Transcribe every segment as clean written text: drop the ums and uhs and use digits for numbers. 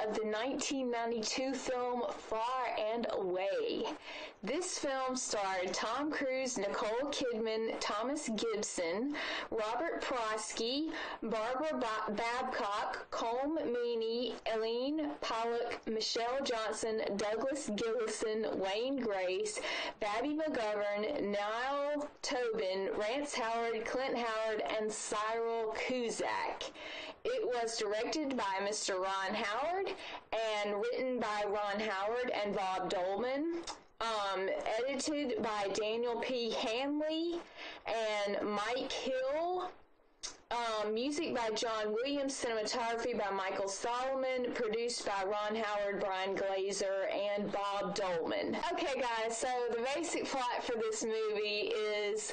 of the 1992 film Far and Away. This film starred Tom Cruise, Nicole Kidman, Thomas Gibson, Robert Prosky, Barbara Babcock, Colm Meaney, Elaine Pollock, Michelle Johnson, Douglas Gillison, Wayne Grace, Babby McGovern, Niall Tobin, Rance Howard, Clint Howard, and Cyril Cusack. It was directed by Mr. Ron Howard and written by Ron Howard and Bob Dolman. Edited by Daniel P. Hanley and Mike Hill. Music by John Williams, cinematography by Michael Solomon, produced by Ron Howard, Brian Glazer, and Bob Dolman. Okay guys, so the basic plot for this movie is,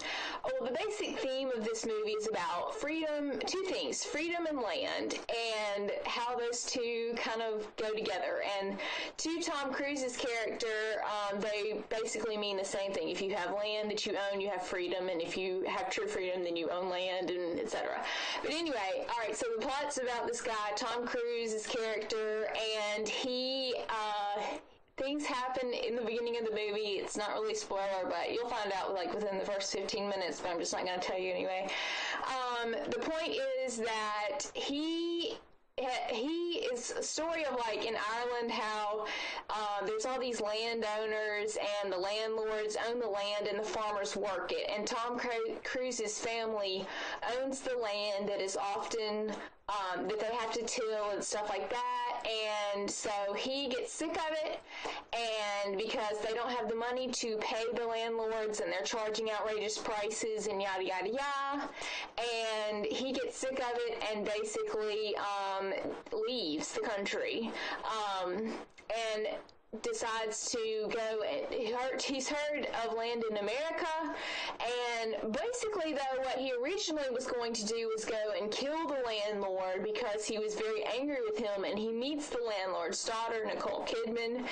the basic theme of this movie is about freedom, two things, freedom and land, and how those two kind of go together. And to Tom Cruise's character, they basically mean the same thing. If you have land that you own, you have freedom, and if you have true freedom, then you own land, and etc. But anyway, alright, so the plot's about this guy, Tom Cruise's character, and things happen in the beginning of the movie. It's not really a spoiler, but you'll find out like within the first 15 minutes, but I'm just not going to tell you anyway. The point is that he is a story of like in Ireland how there's all these landowners and the landlords own the land and the farmers work it, and Tom Cruise's family owns the land that is often that they have to till and stuff like that, and so he gets sick of it, and because they don't have the money to pay the landlords and they're charging outrageous prices and yada yada yada, and he gets sick of it and basically leaves the country and decides to go. He's heard of land in America, and basically though what he originally was going to do was go and kill the landlord because he was very angry with him, and he meets the landlord's daughter, Nicole Kidman,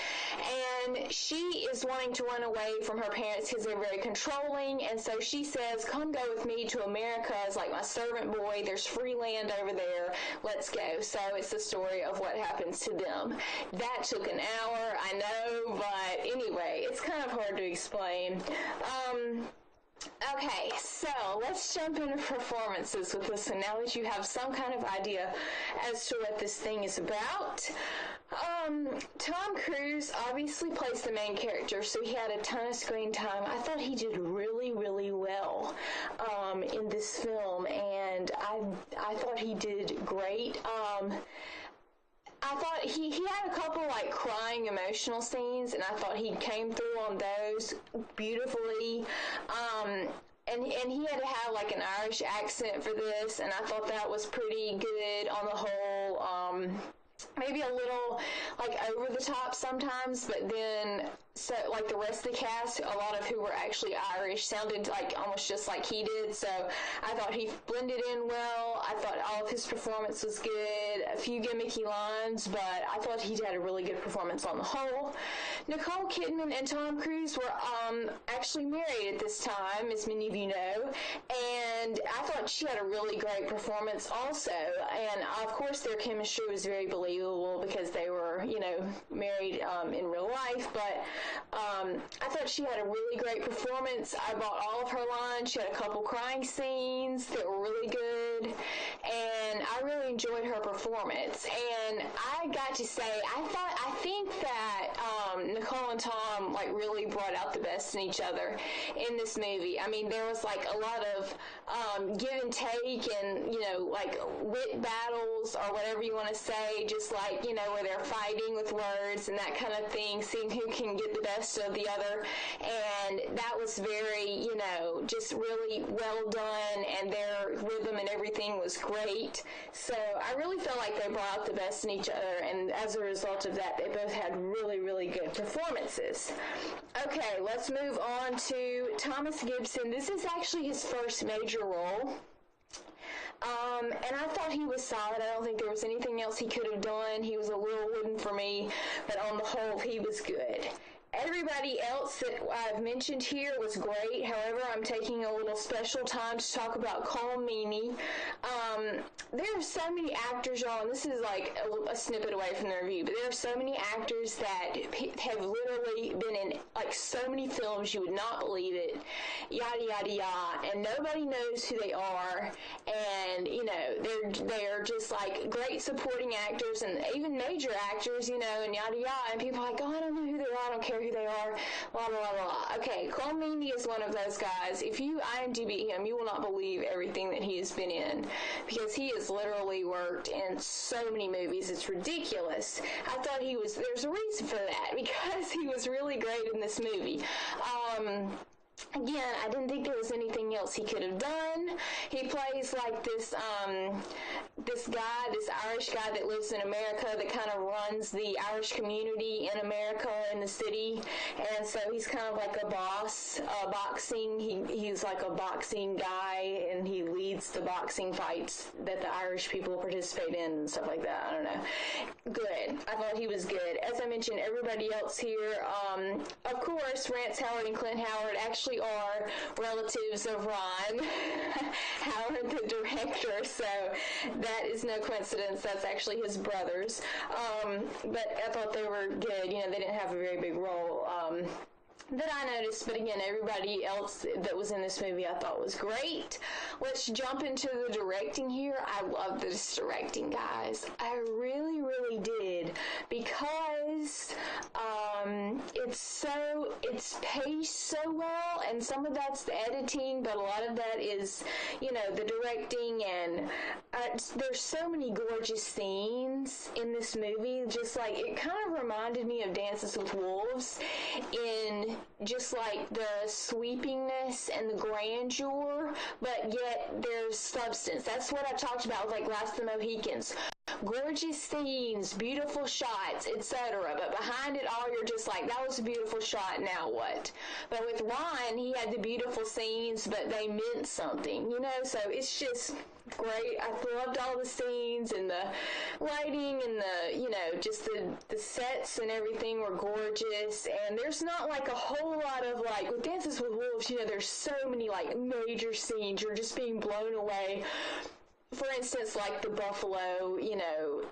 and she is wanting to run away from her parents because they're very controlling, and so she says, come go with me to America as like my servant boy, there's free land over there, let's go. So it's the story of what happens to them. That took an hour, I know, but anyway, it's kind of hard to explain. Okay, so let's jump into performances with this one now that you have some kind of idea as to what this thing is about. Tom Cruise obviously plays the main character, so he had a ton of screen time. I thought he did really, really well in this film, and I thought he did great. I thought he had a couple like crying emotional scenes, and I thought he came through on those beautifully. And he had to have like an Irish accent for this, and I thought that was pretty good on the whole. Maybe a little like over the top sometimes, but then so like the rest of the cast, a lot of who were actually Irish, sounded like almost just like he did, so I thought he blended in well. I thought all of his performance was good, a few gimmicky lines, but I thought he had a really good performance on the whole. Nicole Kidman and Tom Cruise were actually married at this time, as many of you know, and I thought she had a really great performance also, and of course their chemistry was very believable because they were, you know, married in real life, but I thought she had a really great performance. I bought all of her lines. She had a couple crying scenes that were really good, and I really enjoyed her performance. And I got to say, I think that Nicole and Tom like really brought out the best in each other in this movie. I mean, there was like a lot of give and take, and you know, like wit battles or whatever you want to say, just like, you know, where they're fighting with words and that kind of thing, seeing who can get the best of the other, and that was very, you know, just really well done, and their rhythm and everything was great. So I really felt like they brought out the best in each other, and as a result of that, they both had really, really good performances. Okay, let's move on to Thomas Gibson. This is actually his first major role. And I thought he was solid. I don't think there was anything else he could have done. He was a little wooden for me, but on the whole, he was good. Everybody else that I've mentioned here was great. However, I'm taking a little special time to talk about Colm Meaney. There are so many actors, y'all, and this is like a snippet away from the review, but there are so many actors that have literally been in like so many films you would not believe it, yada yada yada, and nobody knows who they are, and you know they're just like great supporting actors and even major actors, you know, and yada yada, and people are like, oh, I don't know who they are, I don't care who they are, blah blah blah. Okay, Colm Meaney is one of those guys. If you IMDb him, you will not believe everything that he has been in, because he has literally worked in so many movies. It's ridiculous. I thought there's a reason for that, because he was really great in this movie. Again, I didn't think there was anything else he could have done. He plays like this Irish guy that lives in America that kind of runs the Irish community in America, in the city, and so he's kind of like a boss, boxing. He's like a boxing guy, and he leads the boxing fights that the Irish people participate in and stuff like that. I don't know. Good. I thought he was good. As I mentioned, everybody else here, of course, Rance Howard and Clint Howard actually are relatives of Ron Howard, the director, so that is no coincidence. That's actually his brothers. But I thought they were good. You know, they didn't have a very big role that I noticed, but again, everybody else that was in this movie I thought was great. Let's jump into the directing here. I love this directing, guys. I really, really did, because it's paced so well, and some of that's the editing, but a lot of that is, you know, the directing, and there's so many gorgeous scenes in this movie. Just like, it kind of reminded me of Dances with Wolves in just like the sweepiness and the grandeur, but yet there's substance. That's what I talked about with like Last of the Mohicans. Gorgeous scenes, beautiful shots, etc. But behind it all, you're just like, that was a beautiful shot, now what? But with Ron, he had the beautiful scenes, but they meant something, you know? So it's just great. I loved all the scenes, and the lighting, and the, you know, just the sets and everything were gorgeous. And there's not like a whole lot of like, with Dances with Wolves, you know, there's so many like major scenes. You're just being blown away. For instance, like the buffalo, you know,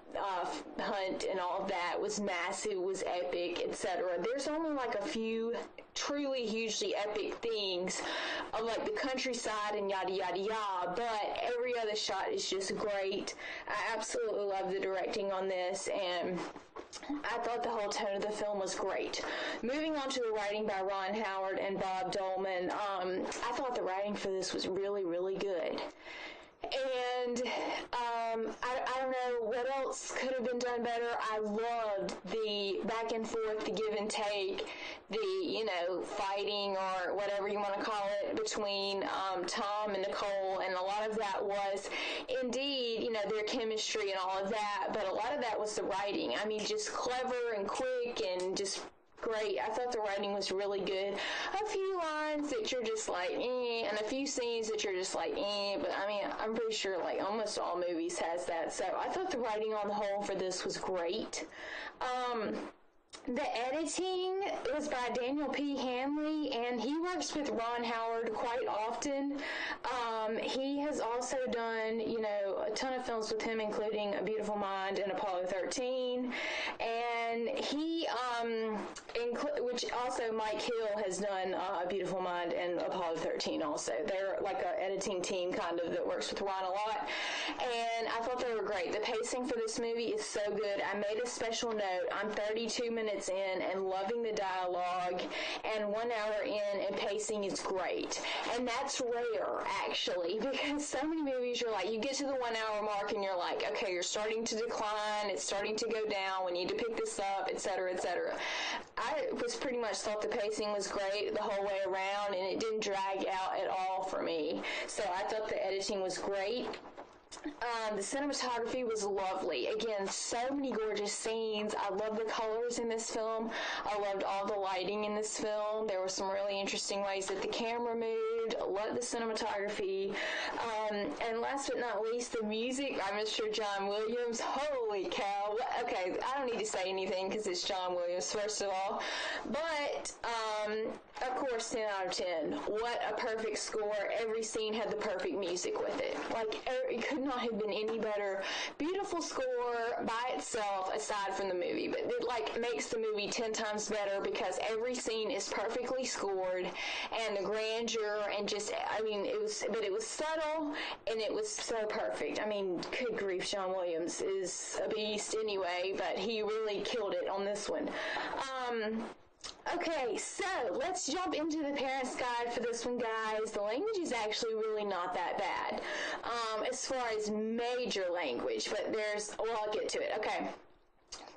hunt and all of that was massive, was epic, etc. There's only like a few truly hugely epic things of like the countryside and yada yada yada, but every other shot is just great. I absolutely love the directing on this, and I thought the whole tone of the film was great. Moving on to the writing by Ron Howard and Bob Dolman, I thought the writing for this was really, really good. And I don't know what else could have been done better. I loved the back and forth, the give and take, the, you know, fighting or whatever you want to call it between Tom and Nicole, and a lot of that was indeed, you know, their chemistry and all of that, but a lot of that was the writing. I mean, just clever and quick and just great. I thought the writing was really good. A few lines that you're just like, and a few scenes that you're just like, but I mean, I'm pretty sure like almost all movies has that. So I thought the writing on the whole for this was great. The editing was by Daniel P. Hanley, and he works with Ron Howard quite often. He has also done, you know, a ton of films with him, including A Beautiful Mind and Apollo 13. And he, which also Mike Hill has done A Beautiful Mind and Apollo 13 also. They're like an editing team kind of that works with Ron a lot. And I thought they were great. The pacing for this movie is so good. I made a special note. I'm 32 minutes in and loving the dialogue, and 1 hour in and pacing is great. And that's rare, actually, because so many movies you're like, you get to the 1 hour mark and you're like, okay, you're starting to decline, it's starting to go down, we need to pick this up, etc., etc. I was pretty much thought the pacing was great the whole way around, and it didn't drag out at all for me. So I thought the editing was great. The cinematography was lovely. Again, so many gorgeous scenes. I love the colors in this film. I loved all the lighting in this film. There were some really interesting ways that the camera moved. I loved the cinematography. And last but not least, the music by Mr. John Williams. Holy cow. Okay, I don't need to say anything because it's John Williams, first of all. But, of course, 10 out of 10. What a perfect score. Every scene had the perfect music with it. Like, it could not have been any better. Beautiful score by itself, aside from the movie, but it like makes the movie 10 times better because every scene is perfectly scored, and the grandeur, and just, I mean, it was subtle, and it was so perfect. I mean, good grief, John Williams is a beast anyway, but he really killed it on this one. Okay, so let's jump into the parent's guide for this one, guys. The language is actually really not that bad as far as major language, but I'll get to it. Okay.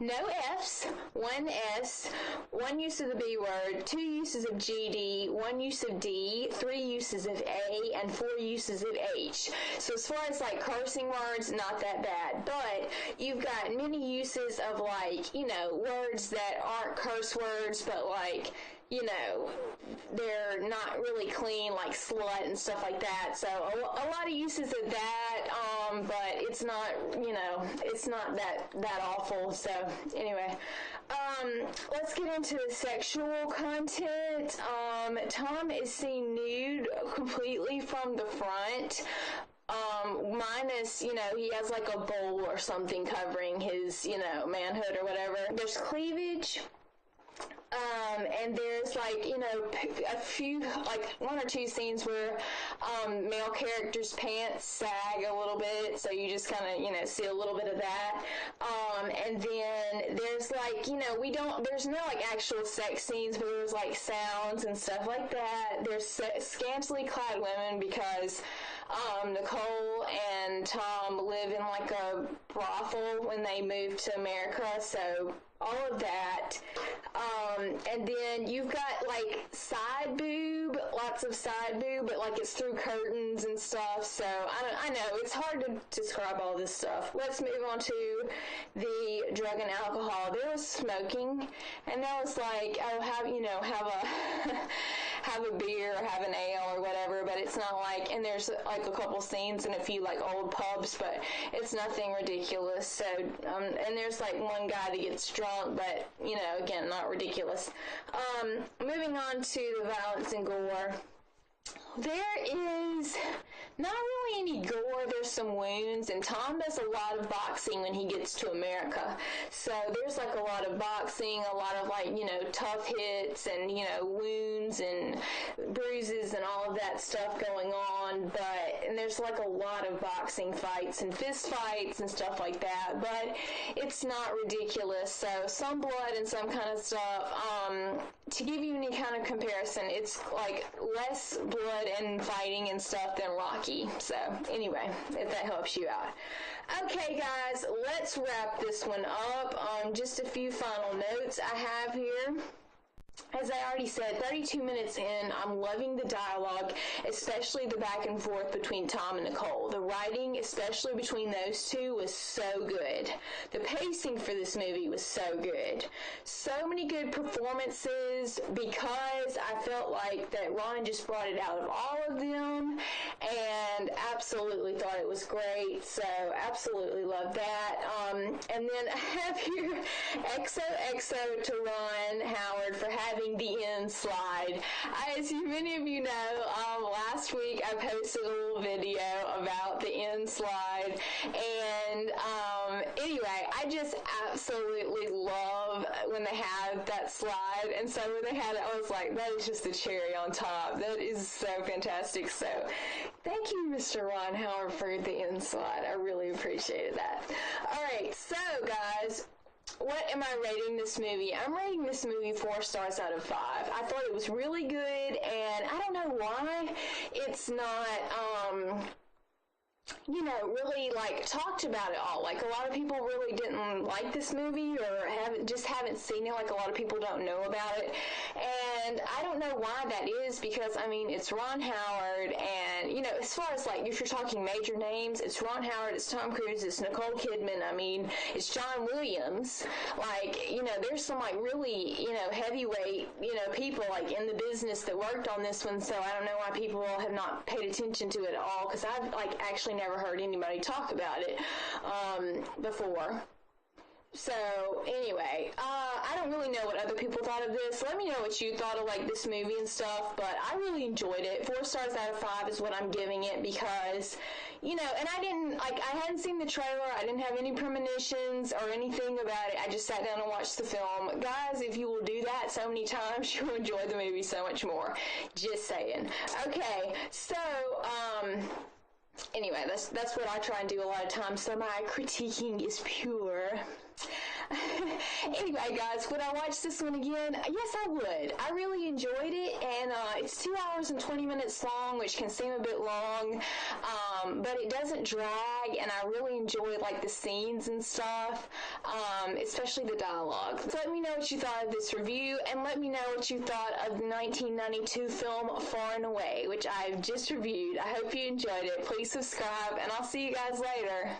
No F's, one S, one use of the B word, 2 uses of GD, 1 use of D, 3 uses of A, and 4 uses of H. So as far as like cursing words, not that bad. But you've got many uses of like, words that aren't curse words, but like, they're not really clean, like slut and stuff like that. So a lot of uses of that, but it's not, it's not that awful. So anyway, let's get into the sexual content. Tom is seen nude completely from the front. Minus, he has like a bowl or something covering his, manhood or whatever. There's cleavage. And there's like, a few, like 1 or 2 scenes where, male characters' pants sag a little bit, so you just kind of, see a little bit of that. And then there's like, there's no like actual sex scenes, but there's like sounds and stuff like that. There's scantily clad women because, Nicole and Tom live in like a brothel when they moved to America, so all of that. And then you've got like side boob, lots of side boob, but like it's through curtains and stuff. So I know it's hard to describe all this stuff. Let's move on to the drug and alcohol. There was smoking, and that was like, have a have a beer or have an ale or whatever, but it's not like, and there's like a couple scenes in a few like old pubs, but it's nothing ridiculous. So, and there's like one guy that gets drunk, but, again, not ridiculous. Moving on to the violence and gore. There is not really any gore. There's some wounds, and Tom does a lot of boxing when he gets to America. So there's like a lot of boxing, a lot of like, tough hits and, wounds and bruises and all of that stuff going on. And there's like a lot of boxing fights and fist fights and stuff like that, but it's not ridiculous. So some blood and some kind of stuff. To give you any kind of comparison, it's like less blood and fighting and stuff than Rocky. So anyway, if that helps you out. Okay, guys, let's wrap this one up. Just a few final notes I have here. As I already said, 32 minutes in, I'm loving the dialogue, especially the back and forth between Tom and Nicole. The writing, especially between those two, was so good. The pacing for this movie was so good. So many good performances because I felt like that Ron just brought it out of all of them, and absolutely thought it was great. So absolutely love that. And then I have here XOXO to Ron Howard for having the end slide. As many of you know, last week I posted a little video about the end slide, and anyway, I just absolutely love when they have that slide, and so when they had it, I was like, that is just the cherry on top. That is so fantastic. So thank you, Mr. Ron Howard, for the end slide. I really appreciated that. Alright, so guys, what am I rating this movie? I'm rating this movie 4 stars out of 5. I thought it was really good, and I don't know why it's not, really, like, talked about it all. Like, a lot of people really didn't like this movie or haven't seen it. Like, a lot of people don't know about it. And I don't know why that is, because, I mean, it's Ron Howard, and, you know, as far as, like, if you're talking major names, it's Ron Howard, it's Tom Cruise, it's Nicole Kidman, I mean, it's John Williams. Like, you know, there's some, like, really, you know, heavyweight, you know, people, like, in the business that worked on this one, so I don't know why people have not paid attention to it at all, because I've, like, actually never heard anybody talk about it before. So, anyway, I don't really know what other people thought of this. Let me know what you thought of, like, this movie and stuff, but I really enjoyed it. 4 stars out of 5 is what I'm giving it, because, you know, and I hadn't seen the trailer, I didn't have any premonitions or anything about it, I just sat down and watched the film. Guys, if you will do that so many times, you'll enjoy the movie so much more. Just saying. Okay, so, anyway, that's what I try and do a lot of times, so my critiquing is pure. Anyway, guys, would I watch this one again? Yes, I would. I really enjoyed it, and it's 2 hours and 20 minutes long, which can seem a bit long, but it doesn't drag, and I really enjoy, like, the scenes and stuff, especially the dialogue. So let me know what you thought of this review, and let me know what you thought of the 1992 film Far and Away, which I've just reviewed. I hope you enjoyed it. Please subscribe, and I'll see you guys later.